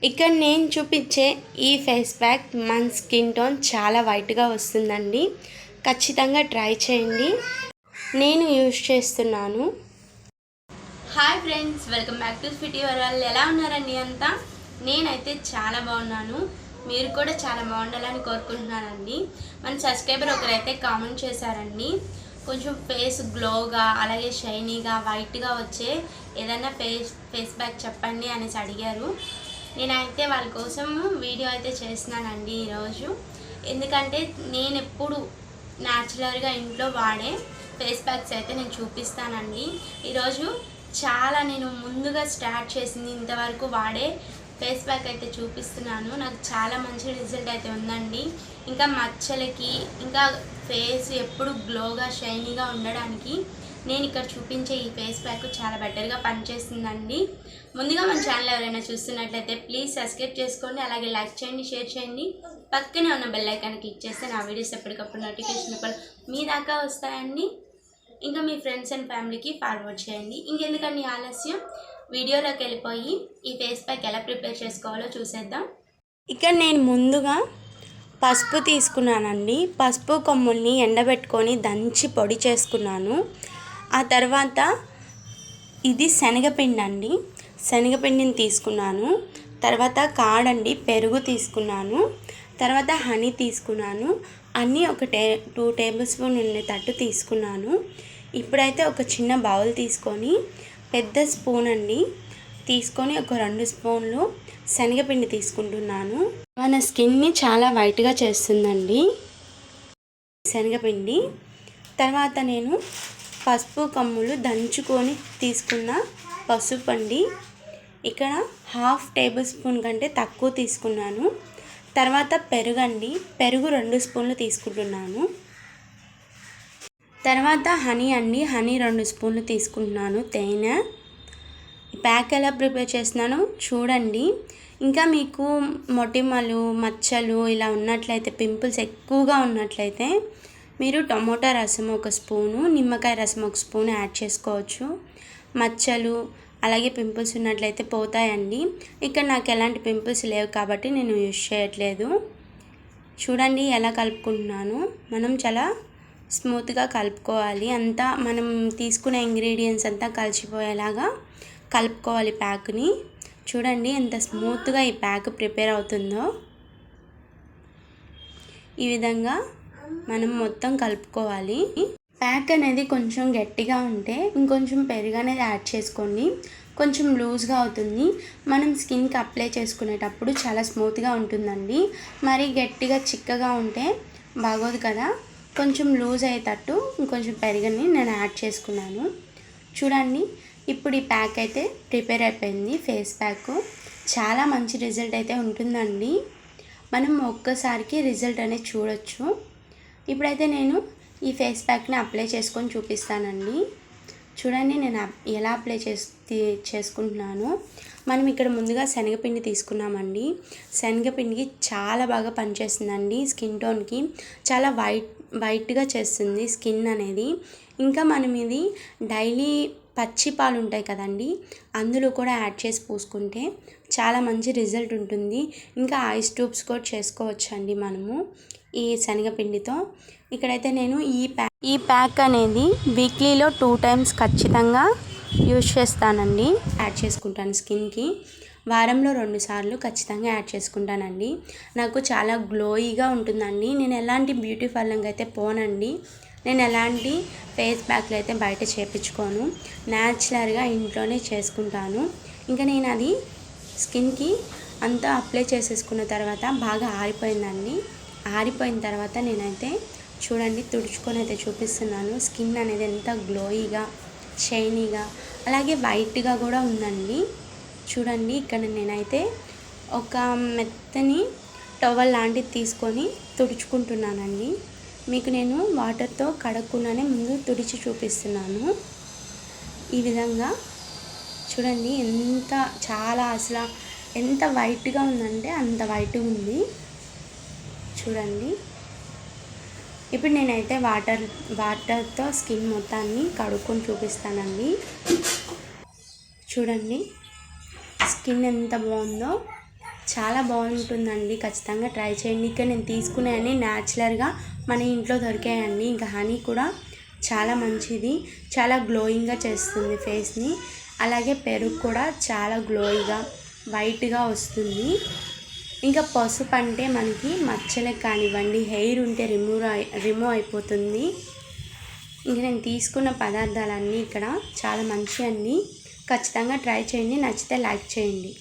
ఇక్కడ నేను చూపించే ఈ ఫేస్ ప్యాక్ మన స్కిన్ టోన్ చాలా వైట్గా వస్తుందండి. ఖచ్చితంగా ట్రై చేయండి. నేను యూజ్ చేస్తున్నాను. Hi friends, welcome back to sweety world. ఎలా ఉన్నారండి అంతా? నేనైతే చాలా బాగున్నాను. మీరు కూడా చాలా బాగుండాలని కోరుకుంటున్నానండి. మన సబ్స్క్రైబర్ ఒకరైతే కామెంట్ చేశారండి, కొంచెం ఫేస్ గ్లోగా అలాగే షైనీగా వైట్గా వచ్చే ఏదైనా ఫేస్ ప్యాక్ చెప్పండి అనేసి అడిగారు. నేనైతే వాళ్ళ కోసం వీడియో అయితే చేస్తున్నానండి ఈరోజు. ఎందుకంటే నేను ఎప్పుడు న్యాచురల్గా ఇంట్లో వాడే ఫేస్ ప్యాక్స్ అయితే నేను చూపిస్తానండి. ఈరోజు చాలా నేను ముందుగా స్టార్ట్ చేసింది ఇంతవరకు వాడే ఫేస్ ప్యాక్ అయితే చూపిస్తున్నాను. నాకు చాలా మంచి రిజల్ట్ అయితే ఉందండి. ఇంకా మచ్చలకి, ఇంకా ఫేస్ ఎప్పుడు గ్లోగా షైనీగా ఉండడానికి నేను ఇక్కడ చూపించే ఈ ఫేస్ ప్యాక్ చాలా బెటర్గా పనిచేస్తుందండి. ముందుగా మన ఛానల్ ఎవరైనా చూస్తున్నట్లయితే ప్లీజ్ సబ్స్క్రైబ్ చేసుకోండి, అలాగే లైక్ చేయండి, షేర్ చేయండి. పక్కనే ఉన్న బెల్ ఐకాన్ క్లిక్ చేస్తే నా వీడియోస్ ఎప్పటికప్పుడు నోటిఫికేషన్ కూడా మీ దాకా వస్తాయండి. ఇంకా మీ ఫ్రెండ్స్ అండ్ ఫ్యామిలీకి ఫార్వర్డ్ చేయండి. ఇంకెందుకండి ఆలస్యం, వీడియోలోకి వెళ్ళిపోయి ఈ ఫేస్ ప్యాక్ ఎలా ప్రిపేర్ చేసుకోవాలో చూసేద్దాం. ఇక్కడ నేను ముందుగా పసుపు తీసుకున్నానండి. పసుపు కొమ్ముల్ని ఎండబెట్టుకొని దంచి పొడి చేసుకున్నాను. ఆ తర్వాత ఇది శనగపిండి అండి, శనగపిండిని తీసుకున్నాను. తర్వాత కాడండి, పెరుగు తీసుకున్నాను. తర్వాత హనీ తీసుకున్నాను. అన్నీ ఒక 2 టేబుల్ స్పూన్ ఉండేటట్టు తీసుకున్నాను. ఇప్పుడైతే ఒక చిన్న బౌల్ తీసుకొని పెద్ద స్పూన్ అండి తీసుకొని ఒక 2 స్పూన్లు శనగపిండి తీసుకుంటున్నాను. మన స్కిన్ని చాలా వైట్గా చేస్తుందండి శనగపిండి. తర్వాత నేను పసుపు కొమ్ములు దంచుకొని తీసుకున్న పసుపు అండి, ఇక్కడ 1/2 టేబుల్ స్పూన్ కంటే తక్కువ తీసుకున్నాను. తర్వాత పెరుగండి, పెరుగు 2 స్పూన్లు తీసుకుంటున్నాను. తర్వాత హనీ అండి, హనీ 2 స్పూన్లు తీసుకుంటున్నాను. తేనె. ఈ ప్యాక్ ఎలా ప్రిపేర్ చేస్తున్నానో చూడండి. ఇంకా మీకు మొటిమలు, మచ్చలు ఇలా ఉన్నట్లయితే, పింపుల్స్ ఎక్కువగా ఉన్నట్లయితే మీరు టమోటా రసం 1 స్పూను, నిమ్మకాయ రసం 1 స్పూన్ యాడ్ చేసుకోవచ్చు. మచ్చలు అలాగే పింపుల్స్ ఉన్నట్లయితే పోతాయండి. ఇక్కడ నాకు ఎలాంటి పింపుల్స్ లేవు కాబట్టి నేను యూజ్ చేయట్లేదు. చూడండి ఎలా కలుపుకుంటున్నాను. మనం చాలా స్మూత్గా కలుపుకోవాలి. అంతా మనం తీసుకునే ఇంగ్రీడియంట్స్ అంతా కలిసిపోయేలాగా కలుపుకోవాలి ప్యాక్ని. చూడండి ఎంత స్మూత్గా ఈ ప్యాక్ ప్రిపేర్ అవుతుందో. ఈ విధంగా మనం మొత్తం కలుపుకోవాలి. ప్యాక్ అనేది కొంచెం గట్టిగా ఉంటే ఇంకొంచెం పెరుగు అనేది యాడ్ చేసుకోండి, కొంచెం లూజ్గా అవుతుంది. మనం స్కిన్కి అప్లై చేసుకునేటప్పుడు చాలా స్మూత్గా ఉంటుందండి. మరి గట్టిగా చిక్కగా ఉంటే బాగోదు కదా. కొంచెం లూజ్ అయ్యేటట్టు ఇంకొంచెం పెరుగుని నేను యాడ్ చేసుకున్నాను. చూడండి, ఇప్పుడు ఈ ప్యాక్ అయితే ప్రిపేర్ అయిపోయింది. ఫేస్ ప్యాక్ చాలా మంచి రిజల్ట్ అయితే ఉంటుందండి. మనం ఒక్కసారికి రిజల్ట్ అనేది చూడొచ్చు. ఇప్పుడైతే నేను ఈ ఫేస్ ప్యాక్ని అప్లై చేసుకొని చూపిస్తానండి. చూడండి నేను ఎలా అప్లై చేసుకుంటున్నాను. మనం ఇక్కడ ముందుగా శనగపిండి తీసుకున్నామండి. శనగపిండికి చాలా బాగా పనిచేస్తుందండి. స్కిన్ టోన్కి చాలా వైట్గా చేస్తుంది స్కిన్ అనేది. ఇంకా మనం ఇది డైలీ పచ్చి పాలు ఉంటాయి కదండి, అందులో కూడా యాడ్ చేసి పూసుకుంటే చాలా మంచి రిజల్ట్ ఉంటుంది. ఇంకా ఐస్ ట్యూబ్స్ కూడా చేసుకోవచ్చు అండి మనము ఈ శనగపిండితో. ఇక్కడైతే నేను ఈ ప్యాక్ అనేది వీక్లీలో 2 టైమ్స్ ఖచ్చితంగా యూజ్ చేస్తానండి. యాడ్ చేసుకుంటాను స్కిన్కి. వారంలో 2 సార్లు ఖచ్చితంగా యాడ్ చేసుకుంటానండి. నాకు చాలా గ్లోయిగా ఉంటుందండి. నేను ఎలాంటి బ్యూటీ పార్లర్కి అయితే పోనండి. నేను ఎలాంటి ఫేస్ ప్యాక్లు అయితే బయట చేయించుకోను, న్యాచురల్గా ఇంట్లోనే చేసుకుంటాను. ఇంకా నేను అది స్కిన్కి అంతా అప్లై చేసేసుకున్న తర్వాత బాగా ఆరిపోయిందండి. ఆరిపోయిన తర్వాత నేనైతే చూడండి తుడుచుకొని అయితే చూపిస్తున్నాను. స్కిన్ అనేది ఎంత గ్లోయిగా, షైనీగా అలాగే వైట్గా కూడా ఉందండి. చూడండి, ఇక్కడ నేనైతే ఒక మెత్తని టవల్ లాంటిది తీసుకొని తుడుచుకుంటున్నానండి. మీకు నేను వాటర్తో కడగకుండానే ముందు తుడిచి చూపిస్తున్నాను. ఈ విధంగా చూడండి అసలు ఎంత వైట్గా ఉందంటే అంత వైట్గా ఉంది. చూడండి, ఇప్పుడు నేనైతే వాటర్తో స్కిన్ మొత్తాన్ని కడుక్కొని చూపిస్తానండి. చూడండి స్కిన్ ఎంత బాగుందో. చాలా బాగుంటుందండి. ఖచ్చితంగా ట్రై చేయండి. ఇక్కడ నేను తీసుకునే అన్ని న్యాచురల్గా మన ఇంట్లో దొరికాయండి. ఇంకా హనీ కూడా చాలా మంచిది, చాలా గ్లోయింగ్గా చేస్తుంది ఫేస్ని. అలాగే పెరుగు కూడా చాలా గ్లోయిగా వైట్గా వస్తుంది. ఇంకా పసుపు అంటే మనకి మచ్చలకు కానివ్వండి, హెయిర్ ఉంటే రిమూవ్ అయిపోతుంది. ఇంక నేను తీసుకున్న పదార్థాలన్నీ ఇక్కడ చాలా మంచివి అండి. ఖచ్చితంగా ట్రై చేయండి. నచ్చితే లైక్ చేయండి.